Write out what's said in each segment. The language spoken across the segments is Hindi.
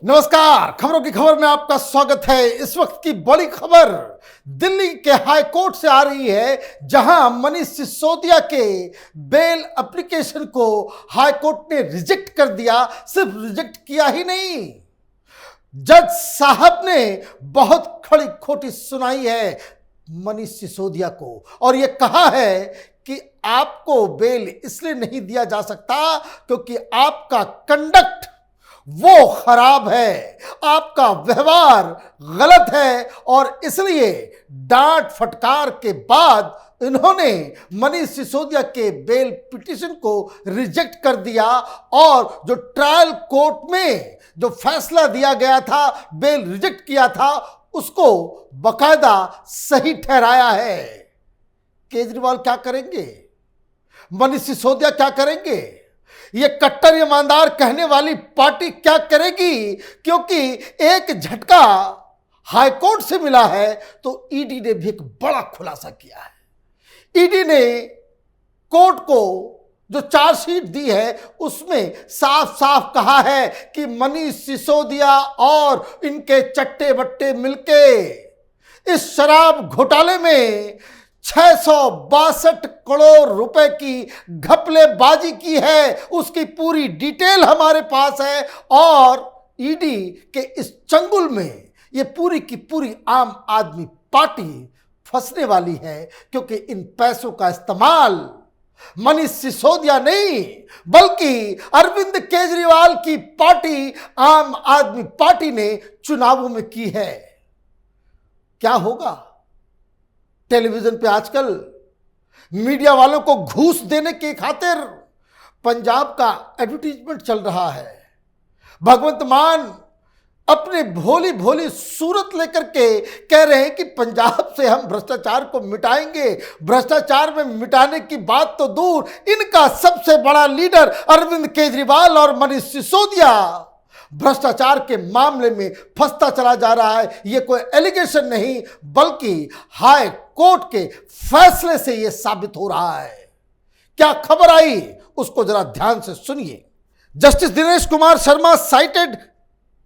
नमस्कार, खबरों की खबर में आपका स्वागत है। इस वक्त की बड़ी खबर दिल्ली के हाई कोर्ट से आ रही है, जहां मनीष सिसोदिया के बेल एप्लीकेशन को हाई कोर्ट ने रिजेक्ट कर दिया। सिर्फ रिजेक्ट किया ही नहीं, जज साहब ने बहुत खड़ी खोटी सुनाई है मनीष सिसोदिया को, और यह कहा है कि आपको बेल इसलिए नहीं दिया जा सकता क्योंकि आपका कंडक्ट वो खराब है, आपका व्यवहार गलत है, और इसलिए डांट फटकार के बाद इन्होंने मनीष सिसोदिया के बेल पिटीशन को रिजेक्ट कर दिया। और जो ट्रायल कोर्ट में जो फैसला दिया गया था, बेल रिजेक्ट किया था, उसको बकायदा सही ठहराया है। केजरीवाल क्या करेंगे, मनीष सिसोदिया क्या करेंगे, ये कट्टर ईमानदार कहने वाली पार्टी क्या करेगी? क्योंकि एक झटका हाईकोर्ट से मिला है तो ईडी ने भी एक बड़ा खुलासा किया है। ईडी ने कोर्ट को जो चार्जशीट दी है उसमें साफ साफ कहा है कि मनीष सिसोदिया और इनके चट्टे बट्टे मिलके इस शराब घोटाले में 662 करोड़ रुपए की घपलेबाजी की है। उसकी पूरी डिटेल हमारे पास है, और ईडी के इस चंगुल में ये पूरी की पूरी आम आदमी पार्टी फंसने वाली है, क्योंकि इन पैसों का इस्तेमाल मनीष सिसोदिया नहीं बल्कि अरविंद केजरीवाल की पार्टी आम आदमी पार्टी ने चुनावों में की है। क्या होगा? टेलीविजन पे आजकल मीडिया वालों को घूस देने की खातिर पंजाब का एडवर्टीजमेंट चल रहा है। भगवंत मान अपने भोली भोली सूरत लेकर के कह रहे हैं कि पंजाब से हम भ्रष्टाचार को मिटाएंगे। भ्रष्टाचार में मिटाने की बात तो दूर, इनका सबसे बड़ा लीडर अरविंद केजरीवाल और मनीष सिसोदिया भ्रष्टाचार के मामले में फंसता चला जा रहा है। यह कोई एलिगेशन नहीं बल्कि हाई कोर्ट के फैसले से यह साबित हो रहा है। क्या खबर आई उसको जरा ध्यान से सुनिए। Justice Dinesh Kumar Sharma cited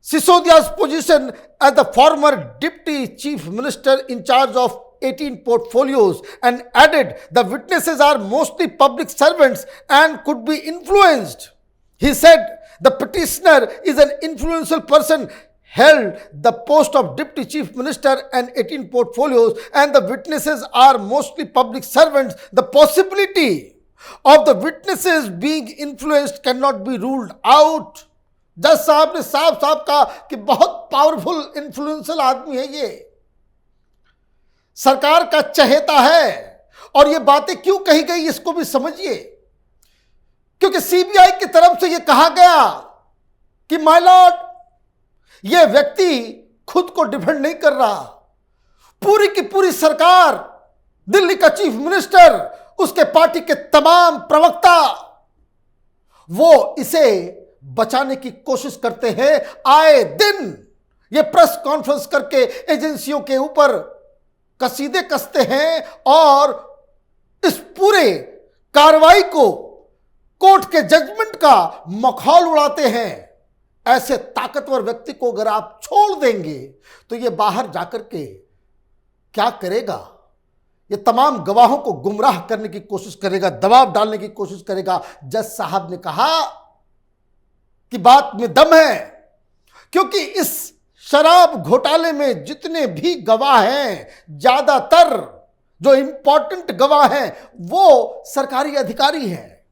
Sisodia's position as the former deputy chief minister in charge of 18 portfolios and added the witnesses are mostly public servants and could be influenced. He said the petitioner is an influential person, held the post of deputy chief minister and 18 portfolios, and the witnesses are mostly public servants. The possibility of the witnesses being influenced cannot be ruled out. जज साहब ने साफ साफ कहा कि बहुत पावरफुल इन्फ्लुएंशियल आदमी है, ये सरकार का चहेता है। और ये बातें क्यों कही गई इसको भी समझिए, क्योंकि सीबीआई की तरफ से यह कहा गया कि माय लॉर्ड, यह व्यक्ति खुद को डिफेंड नहीं कर रहा। पूरी की पूरी सरकार, दिल्ली का चीफ मिनिस्टर, उसके पार्टी के तमाम प्रवक्ता, वो इसे बचाने की कोशिश करते हैं। आए दिन ये प्रेस कॉन्फ्रेंस करके एजेंसियों के ऊपर कसीदे कसते हैं और इस पूरे कार्रवाई को, कोर्ट के जजमेंट का मखौल उड़ाते हैं। ऐसे ताकतवर व्यक्ति को अगर आप छोड़ देंगे तो ये बाहर जाकर के क्या करेगा? ये तमाम गवाहों को गुमराह करने की कोशिश करेगा, दबाव डालने की कोशिश करेगा। जज साहब ने कहा कि बात में दम है, क्योंकि इस शराब घोटाले में जितने भी गवाह हैं, ज्यादातर जो इंपॉर्टेंट गवाह हैं वो सरकारी अधिकारी हैं,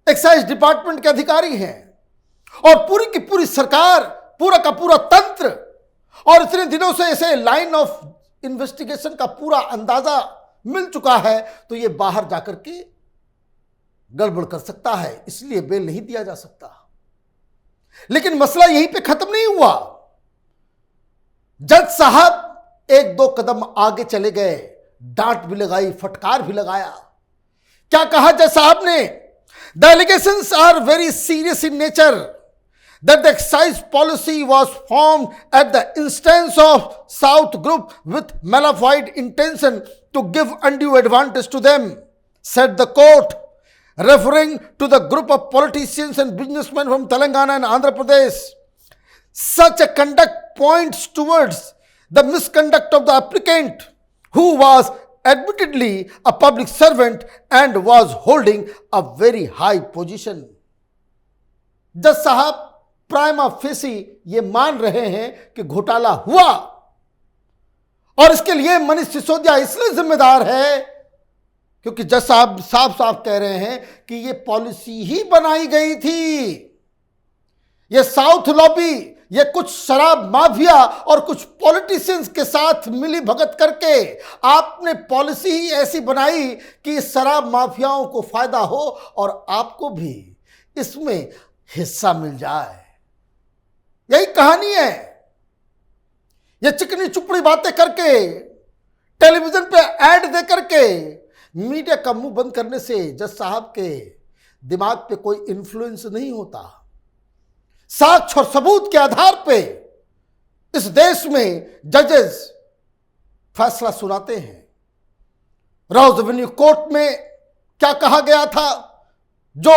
एक्साइज डिपार्टमेंट के अधिकारी हैं, और पूरी की पूरी सरकार, पूरा का पूरा तंत्र, और इतने दिनों से इसे लाइन ऑफ इन्वेस्टिगेशन का पूरा अंदाजा मिल चुका है, तो ये बाहर जाकर के गड़बड़ कर सकता है, इसलिए बेल नहीं दिया जा सकता। लेकिन मसला यहीं पे खत्म नहीं हुआ। जज साहब एक दो कदम आगे चले गए, डांट भी लगाई, फटकार भी लगाया। क्या कहा जज साहब ने? The allegations are very serious in nature, that the excise policy was formed at the instance of South Group with malafide intention to give undue advantage to them, said the court, referring to the group of politicians and businessmen from Telangana and Andhra Pradesh. Such a conduct points towards the misconduct of the applicant, who was admittedly a public servant and was holding a very high position. जज साहब प्राइमा फेसी ये मान रहे हैं कि घोटाला हुआ, और इसके लिए मनीष सिसोदिया इसलिए जिम्मेदार है क्योंकि जज साहब साफ साफ कह रहे हैं कि ये पॉलिसी ही बनाई गई थी। ये साउथ लॉबी, ये कुछ शराब माफिया और कुछ पॉलिटिशियंस के साथ मिली भगत करके आपने पॉलिसी ही ऐसी बनाई कि शराब माफियाओं को फायदा हो और आपको भी इसमें हिस्सा मिल जाए। यही कहानी है। ये चिकनी चुपड़ी बातें करके, टेलीविजन पे ऐड दे करके मीडिया का मुंह बंद करने से जज साहब के दिमाग पे कोई इन्फ्लुएंस नहीं होता। साक्ष्य और सबूत के आधार पे इस देश में जजेस फैसला सुनाते हैं। राउज एवेन्यू कोर्ट में क्या कहा गया था? जो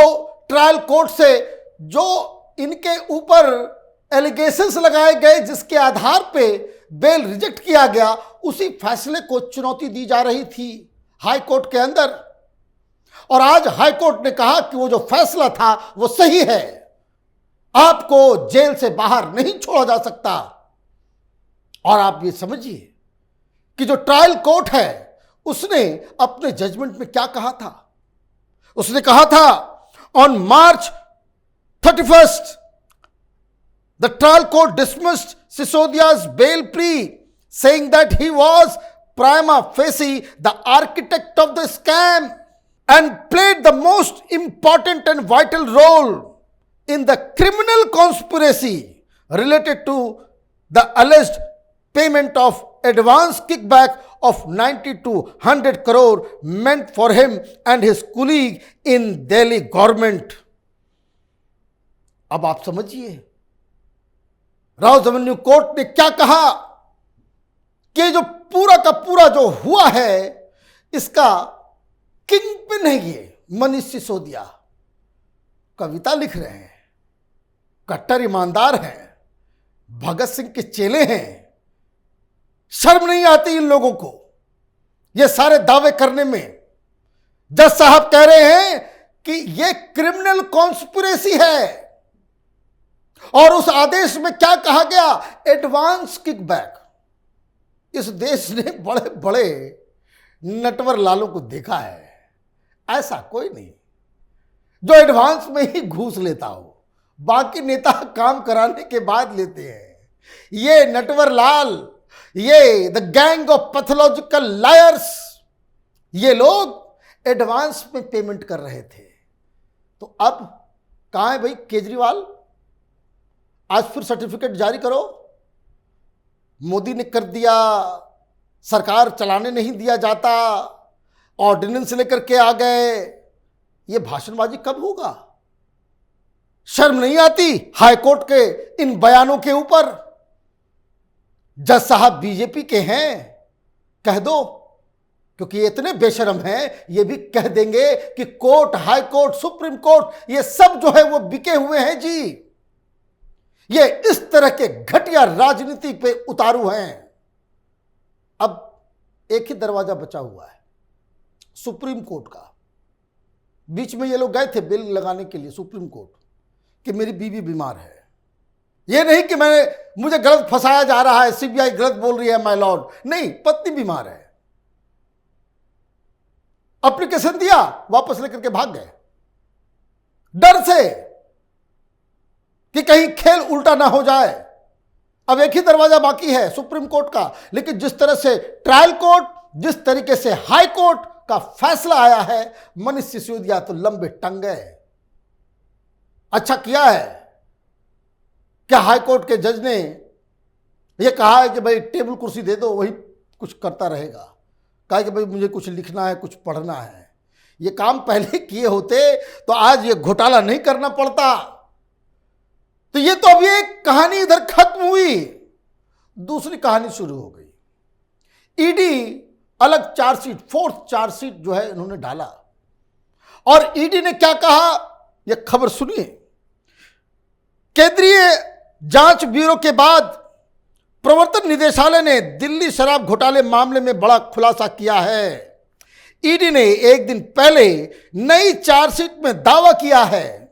ट्रायल कोर्ट से जो इनके ऊपर एलिगेशंस लगाए गए, जिसके आधार पे बेल रिजेक्ट किया गया, उसी फैसले को चुनौती दी जा रही थी हाई कोर्ट के अंदर। और आज हाई कोर्ट ने कहा कि वो जो फैसला था वो सही है, आपको जेल से बाहर नहीं छोड़ा जा सकता। और आप ये समझिए कि जो ट्रायल कोर्ट है उसने अपने जजमेंट में क्या कहा था? उसने कहा था, on March 31st the trial court dismissed Sisodia's bail plea, saying that he was prima facie the architect of the scam and played the most important and vital role in the criminal conspiracy related to the alleged payment of advance kickback of 90 to 100 crore meant for him and his colleague in Delhi government. अब आप समझिए राउज एवेन्यू कोर्ट ने क्या कहा कि जो पूरा का पूरा जो हुआ है इसका किंग पिन है ये मनीष सिसोदिया। कविता लिख रहे हैं, कट्टर ईमानदार हैं, भगत सिंह के चेले हैं। शर्म नहीं आती इन लोगों को ये सारे दावे करने में। जज साहब कह रहे हैं कि ये क्रिमिनल कॉन्स्पिरेसी है। और उस आदेश में क्या कहा गया? Advance kickback. इस देश ने बड़े बड़े नटवर लालों को देखा है, ऐसा कोई नहीं जो एडवांस में ही घूस लेता हो, बाकी नेता काम कराने के बाद लेते हैं। ये नटवर लाल, ये the gang of pathological lawyers, ये लोग एडवांस में पेमेंट कर रहे थे। तो अब कहां है भाई केजरीवाल? आज फिर सर्टिफिकेट जारी करो। मोदी ने कर दिया, सरकार चलाने नहीं दिया जाता, ऑर्डिनेंस लेकर के आ गए। ये भाषणबाजी कब होगा? शर्म नहीं आती हाई कोर्ट के इन बयानों के ऊपर? जज साहब बीजेपी के हैं, कह दो, क्योंकि ये इतने बेशर्म हैं, ये भी कह देंगे कि court, high court, supreme court, ये सब जो है वो बिके हुए हैं जी। ये इस तरह के घटिया राजनीति पे उतारू हैं। अब एक ही दरवाजा बचा हुआ है, सुप्रीम कोर्ट का। बीच में ये लोग गए थे बिल लगाने के लिए सुप्रीम कोर्ट कि मेरी बीवी बीमार है। ये नहीं कि मुझे गलत फंसाया जा रहा है, सीबीआई गलत बोल रही है माय लॉर्ड, नहीं, पत्नी बीमार है। एप्लीकेशन दिया, वापस लेकर के भाग गए डर से कि कहीं खेल उल्टा ना हो जाए। अब एक ही दरवाजा बाकी है सुप्रीम कोर्ट का। लेकिन जिस तरह से ट्रायल कोर्ट, जिस तरीके से हाई कोर्ट का फैसला आया है, मनीष सिसोदिया तो लंबे टंगे। अच्छा किया है क्या हाई कोर्ट के जज ने यह कहा है कि भाई टेबल कुर्सी दे दो, वही कुछ करता रहेगा। कहा कि भाई मुझे कुछ लिखना है, कुछ पढ़ना है। ये काम पहले किए होते तो आज ये घोटाला नहीं करना पड़ता। तो ये तो अभी एक कहानी इधर खत्म हुई, दूसरी कहानी शुरू हो गई। ईडी अलग चार्जशीट, फोर्थ चार्जशीट जो है इन्होंने डाला। और ईडी ने क्या कहा, यह खबर सुनिए। केंद्रीय जांच ब्यूरो के बाद प्रवर्तन निदेशालय ने दिल्ली शराब घोटाले मामले में बड़ा खुलासा किया है। ईडी ने एक दिन पहले नई चार्जशीट में दावा किया है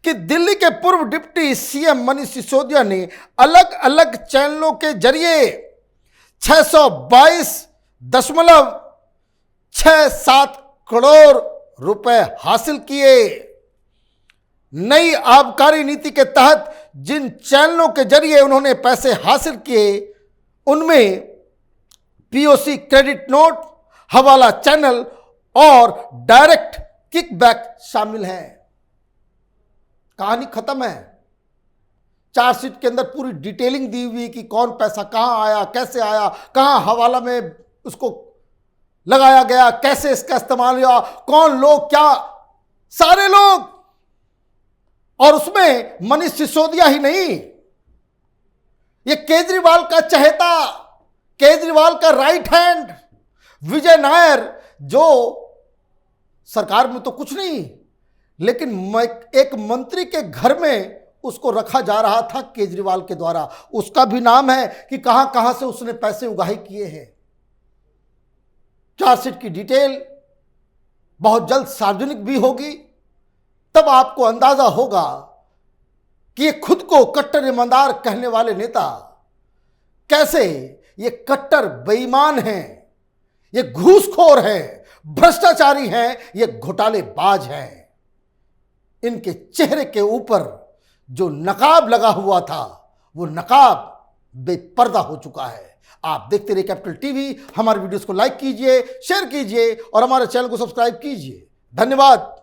कि दिल्ली के पूर्व डिप्टी सीएम मनीष सिसोदिया ने अलग अलग चैनलों के जरिए 622.67 करोड़ रुपए हासिल किए। नई आबकारी नीति के तहत जिन चैनलों के जरिए उन्होंने पैसे हासिल किए उनमें पीओसी क्रेडिट नोट, हवाला चैनल और डायरेक्ट किकबैक शामिल है। कहानी खत्म है। चार्जशीट के अंदर पूरी डिटेलिंग दी हुई कि कौन पैसा कहां आया, कैसे आया, कहां हवाला में उसको लगाया गया, कैसे इसका इस्तेमाल हुआ, कौन लोग, क्या सारे लोग। और उसमें मनीष सिसोदिया ही नहीं, ये केजरीवाल का चहेता, केजरीवाल का राइट हैंड विजय नायर, जो सरकार में तो कुछ नहीं लेकिन एक मंत्री के घर में उसको रखा जा रहा था केजरीवाल के द्वारा। उसका भी नाम है कि कहां कहां से उसने पैसे उगाही किए हैं। चार्जशीट की डिटेल बहुत जल्द सार्वजनिक भी होगी, तब आपको अंदाजा होगा कि ये खुद को कट्टर ईमानदार कहने वाले नेता कैसे ये कट्टर बेईमान हैं, ये घूसखोर हैं, भ्रष्टाचारी हैं, ये घोटालेबाज हैं। इनके चेहरे के ऊपर जो नकाब लगा हुआ था वो नकाब बेपर्दा हो चुका है। आप देखते रहिए कैपिटल टीवी। हमारे वीडियोस को लाइक कीजिए, शेयर कीजिए और हमारे चैनल को सब्सक्राइब कीजिए। धन्यवाद।